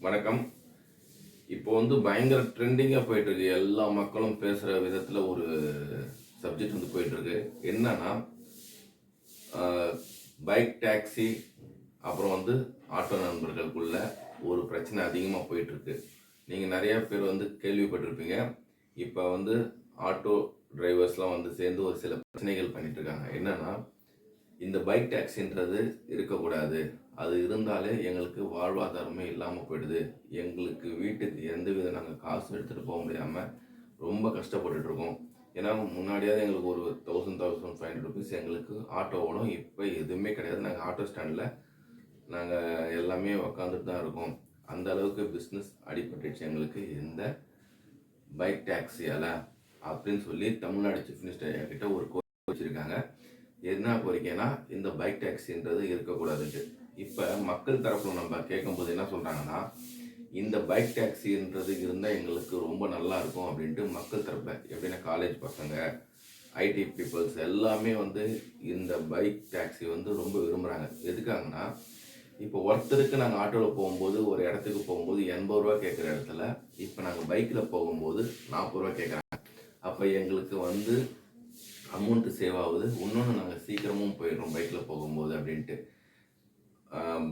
வணக்கம். இப்போ பயங்கர ட்ரெண்டிங்கா போயிட்டுருக்கு. எல்லா மக்களும் பேசுற விதத்துல ஒரு சப்ஜெக்ட் போயிட்டுருக்கு. என்னன்னா, அ பைக் டாக்ஸி அப்புறம் ஆட்டோ நண்பர்களுக்குள்ள ஒரு பிரச்சனை அதிகமா போயிட்டுருக்கு. நீங்க நெறைய பேர் கேள்விப்பட்டிருப்பீங்க. இப்ப ஆட்டோ டிரைவர்ஸ்லாம் சேர்ந்து ஒரு சில பிரச்சனைகள் பண்ணிட்டு இருக்காங்க. என்னன்னா, இந்த பைக் டாக்ஸின்றது இருக்கக்கூடாது. அது இருந்தாலே எங்களுக்கு வாழ்வாதாரமே இல்லாம போயிடுது. எங்களுக்கு வீட்டுக்கு எந்தவித நாங்க காசு எடுத்துட்டு போக முடியாம ரொம்ப கஷ்டப்பட்டுட்டு இருக்கோம். ஏன்னா முன்னாடியாவது எங்களுக்கு ஒரு 1500 ரூபீஸ் எங்களுக்கு ஆட்டோ ஓடும். இப்ப எதுவுமே கிடையாது. நாங்க ஆட்டோ ஸ்டாண்ட்ல நாங்க எல்லாமே உட்காந்துட்டு தான் இருக்கோம். அந்த அளவுக்கு பிசினஸ் அடிபட்டுடுச்சு எங்களுக்கு இந்த பைக் டாக்ஸியால அப்படின்னு சொல்லி தமிழ்நாடு சீஃப் மினிஸ்டர் கிட்ட ஒரு கோரிக்கை வச்சிருக்காங்க. என்ன கோரிக்கைனா, இந்த பைக் டாக்ஸின்றது இருக்கக்கூடாதுன்ட்டு. இப்ப மக்கள் தரப்புல நம்ம கேட்கும்போது என்ன சொல்றாங்கன்னா, இந்த பைக் டாக்ஸின்றது இருந்தா எங்களுக்கு ரொம்ப நல்லா இருக்கும் அப்படின்ட்டு மக்கள் தரப்புல எப்படின்னா காலேஜ் பசங்க, ஐடி பீப்புள்ஸ் எல்லாமே இந்த பைக் டாக்ஸி ரொம்ப விரும்புறாங்க. எதுக்காகனா, இப்போ ஒருத்தருக்கு நாங்கள் ஆட்டோவில் போகும்போது ஒரு இடத்துக்கு போகும்போது 80 ரூபா கேட்குற இடத்துல இப்போ நாங்கள் பைக்கில் போகும்போது 40 ரூபா கேட்குறாங்க. அப்போ எங்களுக்கு அமௌண்ட்டு சேவ் ஆகுது. இன்னொன்று நாங்கள் சீக்கிரமும் போயிடுறோம் பைக்கில் போகும்போது அப்படின்ட்டு.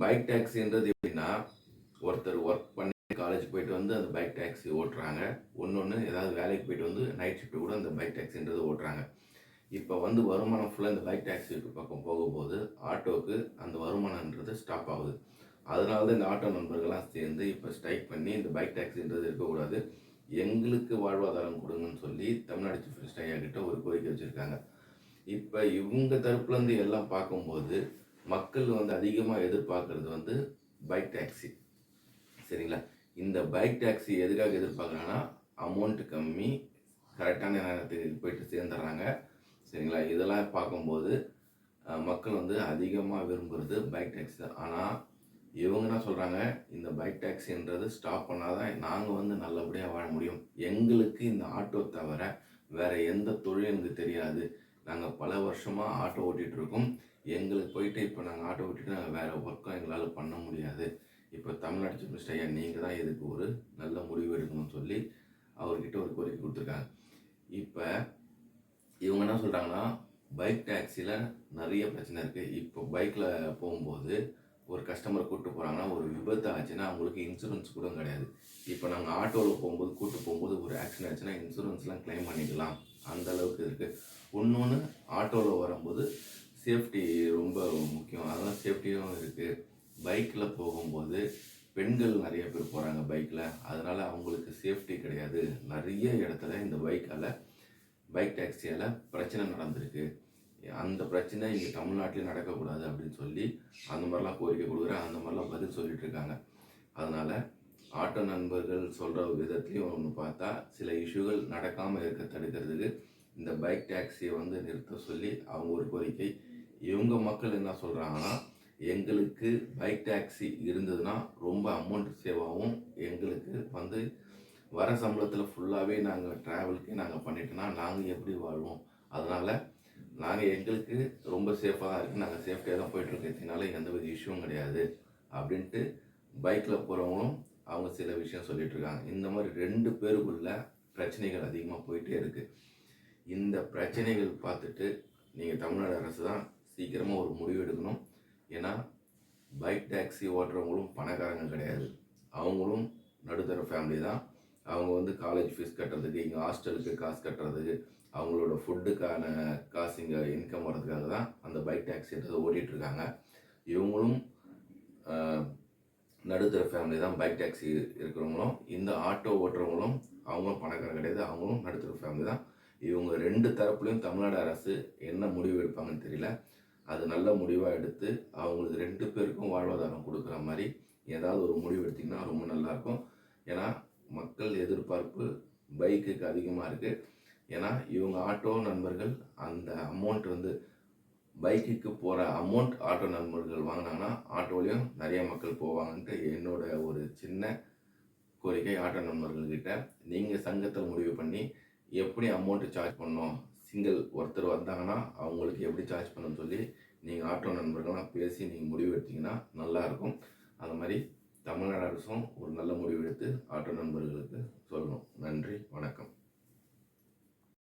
பைக் டாக்ஸின்றது எப்படின்னா, ஒருத்தர் ஒர்க் பண்ணி காலேஜ் போயிட்டு அந்த பைக் டாக்ஸி ஓட்டுறாங்க. இன்னொன்று ஏதாவது வேலைக்கு போயிட்டு நைட் ஷிஃப்ட் கூட அந்த பைக் டாக்ஸின்றது ஓட்டுறாங்க. இப்போ வருமானம் ஃபுல்லாக இந்த பைக் டாக்ஸி பக்கம் போகும்போது ஆட்டோவுக்கு அந்த வருமானன்றது ஸ்டாப் ஆகுது. அதனால தான் இந்த ஆட்டோ நண்பர்கள்லாம் சேர்ந்து இப்போ ஸ்ட்ரைக் பண்ணி இந்த பைக் டாக்ஸின்றது இருக்கக்கூடாது, எங்களுக்கு வாழ்வாதாரம் கொடுங்கன்னு சொல்லி தமிழ்நாடு சீஃப் மினிஸ்டர் ஐயா கிட்ட ஒரு கோரிக்கை வச்சுருக்காங்க. இப்போ இவங்க தரப்புலேருந்து எல்லாம் பார்க்கும்போது மக்கள் அதிகமாக எதிர்பார்க்கறது பைக் டாக்ஸி. சரிங்களா? இந்த பைக் டாக்ஸி எதுக்காக எதிர்பார்க்குறாங்கன்னா, அமௌண்ட் கம்மி, கரெக்டான நேரத்துக்கு போயிட்டு சேர்ந்துடுறாங்க. சரிங்களா? இதெல்லாம் பார்க்கும்போது மக்கள் அதிகமாக விரும்புகிறது பைக் டாக்ஸி தான். ஆனால் இவங்க என்ன சொல்கிறாங்க, இந்த பைக் டாக்ஸின்றது ஸ்டாப் பண்ணாதான் நாங்கள் நல்லபடியாக வாழ முடியும். எங்களுக்கு இந்த ஆட்டோ தவிர வேறு எந்த தொழிலும் எனக்கு தெரியாது. நாங்கள் பல வருஷமாக ஆட்டோ ஓட்டிகிட்ருக்கோம். எங்களுக்கு போயிட்டு இப்போ நாங்கள் ஆட்டோ ஓட்டிட்டு நாங்கள் வேறு ஒர்க்கும் எங்களால் பண்ண முடியாது. இப்போ தமிழ்நாடு சீஃப் மினிஸ்டர் ஐயா நீங்கள் தான் இதுக்கு ஒரு நல்ல முடிவு எடுக்கணும்னு சொல்லி அவர்கிட்ட ஒரு கோரிக்கை கொடுத்துருக்காங்க. இப்போ இவங்க என்ன சொல்கிறாங்கன்னா, பைக் டாக்ஸியில் நிறைய பிரச்சனை இருக்குது. இப்போ பைக்கில் போகும்போது ஒரு கஸ்டமரை கூப்பிட்டு போகிறாங்கன்னா, ஒரு விபத்து ஆச்சுன்னா அவங்களுக்கு இன்சூரன்ஸ் கூட கிடையாது. இப்போ நாங்கள் ஆட்டோவில் போகும்போது கூப்பிட்டு போகும்போது ஒரு ஆக்சிடென்ட் ஆச்சுன்னா இன்சூரன்ஸ்லாம் கிளைம் பண்ணிக்கலாம், அந்த அளவுக்கு இருக்குது. இன்னொன்று, ஆட்டோவில் வரும்போது சேஃப்டி ரொம்ப முக்கியம். அதெல்லாம் சேஃப்டியும் இருக்குது. பைக்கில் போகும்போது பெண்கள் நிறைய பேர் போகிறாங்க பைக்கில், அதனால் அவங்களுக்கு சேஃப்டி கிடையாது. நிறைய இடத்துல இந்த பைக் டாக்ஸியால் பிரச்சனை நடந்திருக்கு. அந்த பிரச்சனை இங்கே தமிழ்நாட்டிலே நடக்கக்கூடாது அப்படின்னு சொல்லி அந்த மாதிரிலாம் கோரிக்கை கொடுக்குறேன். அந்த மாதிரிலாம் பதில் சொல்லிட்டு இருக்காங்க. அதனால் ஆட்டோ நண்பர்கள் சொல்கிற விதத்துலையும் ஒன்று பார்த்தா, சில இஷ்யூகள் நடக்காமல் இருக்க தடுக்கிறதுக்கு இந்த பைக் டாக்ஸியை நிறுத்த சொல்லி அவங்க ஒரு கோரிக்கை. இவங்க மக்கள் என்ன சொல்கிறாங்கன்னா, எங்களுக்கு பைக் டாக்ஸி இருந்ததுன்னா ரொம்ப அமௌண்ட் சேவ் ஆகும். எங்களுக்கு வர சம்பளத்தில் ஃபுல்லாகவே நாங்கள் ட்ராவலுக்கே நாங்கள் பண்ணிட்டோன்னா நாங்கள் எப்படி வாழ்வோம்? அதனால் எங்களுக்கு ரொம்ப சேஃபாக தான் இருக்குது. நாங்கள் சேஃப்டியாக தான் போயிட்டுருக்கிறதுனால எந்தவித இஷ்யூவும் கிடையாது அப்படின்ட்டு பைக்கில் போகிறவங்களும் அவங்க சில விஷயம் சொல்லிகிட்ருக்காங்க. இந்த மாதிரி 2 பேருக்குள்ள பிரச்சனைகள் அதிகமாக போயிட்டே இருக்குது. இந்த பிரச்சனைகள் பார்த்துட்டு நீங்கள் தமிழ்நாடு அரசு தான் சீக்கிரமாக ஒரு முடிவு எடுக்கணும். ஏன்னா பைக் டாக்ஸி ஓட்டுறவங்களும் பணக்காரங்க கிடையாது. அவங்களும் நடுத்தர ஃபேமிலி தான். அவங்க காலேஜ் ஃபீஸ் கட்டுறதுக்கு, இங்கே ஹாஸ்டலுக்கு காசு கட்டுறதுக்கு, அவங்களோட ஃபுட்டுக்கான காசு இங்கே இன்கம் வர்றதுக்காக தான் அந்த பைக் டாக்ஸின்றது ஓட்டிகிட்ருக்காங்க. இவங்களும் நடுத்தர ஃபேமிலி தான். பைக் டாக்ஸி இருக்கிறவங்களும், இந்த ஆட்டோ ஓட்டுறவங்களும் அவங்களும் பணக்காரங்க கிடையாது. அவங்களும் நடுத்தர ஃபேமிலி தான். இவங்க 2 தரப்புலையும் தமிழ்நாடு அரசு என்ன முடிவு எடுப்பாங்கன்னு தெரியல. அது நல்ல முடிவாக எடுத்து அவங்களுக்கு 2 பேருக்கும் வாழ்வாதாரம் கொடுக்குற மாதிரி ஏதாவது ஒரு முடிவு எடுத்திங்கன்னா ரொம்ப நல்லாயிருக்கும். ஏன்னா மக்கள் எதிர்பார்ப்பு பைக்குக்கு அதிகமாக இருக்குது. ஏன்னா இவங்க ஆட்டோ நண்பர்கள் அந்த அமௌண்ட் பைக்குக்கு போகிற அமௌண்ட் ஆட்டோ நண்பர்கள் வாங்கினாங்கன்னா ஆட்டோலையும் நிறைய மக்கள் போவாங்கன்ட்டு என்னோட ஒரு சின்ன கோரிக்கை ஆட்டோ நண்பர்கள்கிட்ட. நீங்கள் சங்கத்தில் முடிவு பண்ணி எப்படி அமௌண்ட்டு சார்ஜ் பண்ணணும், சிங்கிள் ஒருத்தர் வந்தாங்கன்னா அவங்களுக்கு எப்படி சார்ஜ் பண்ணணும்னு சொல்லி நீங்கள் ஆட்டோ நண்பர்கள்லாம் பேசி நீங்கள் முடிவு எடுத்திங்கன்னா நல்லாயிருக்கும். அது மாதிரி தமிழ்நாடு அரசும் ஒரு நல்ல முடிவு எடுத்து ஆட்டோ நண்பர்களுக்கு